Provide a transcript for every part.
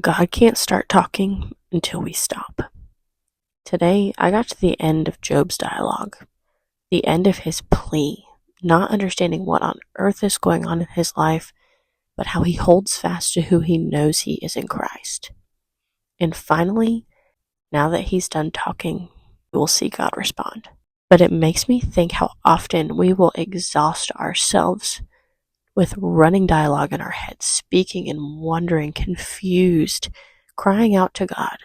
God can't start talking until we stop. Today, I got to the end of Job's dialogue, the end of his plea, not understanding what on earth is going on in his life, but how he holds fast to who he knows he is in Christ. And finally, now that he's done talking, we will see God respond. But it makes me think how often we will exhaust ourselves with running dialogue in our heads, speaking and wondering, confused, crying out to God.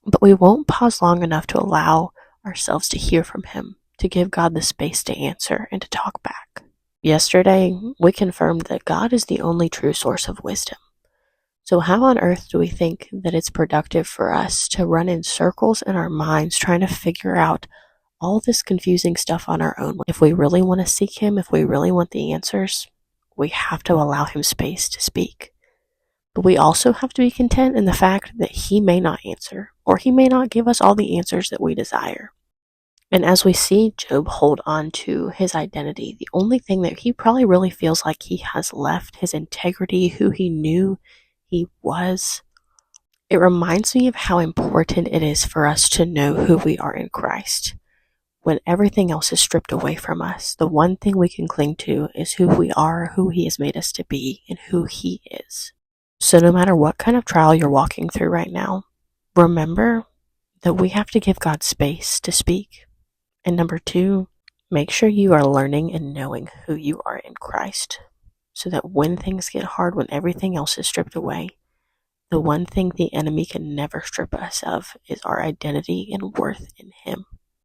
But we won't pause long enough to allow ourselves to hear from Him, to give God the space to answer and to talk back. Yesterday, we confirmed that God is the only true source of wisdom. So how on earth do we think that it's productive for us to run in circles in our minds trying to figure out all this confusing stuff on our own? If we really want to seek Him, if we really want the answers, we have to allow Him space to speak. But we also have to be content in the fact that He may not answer, or He may not give us all the answers that we desire. And as we see Job hold on to his identity, the only thing that he probably really feels like he has left, his integrity, who he knew he was, it reminds me of how important it is for us to know who we are in Christ. When everything else is stripped away from us, the one thing we can cling to is who we are, who He has made us to be, and who He is. So no matter what kind of trial you're walking through right now, remember that we have to give God space to speak. And number 2, make sure you are learning and knowing who you are in Christ, so that when things get hard, when everything else is stripped away, the one thing the enemy can never strip us of is our identity and worth in Him.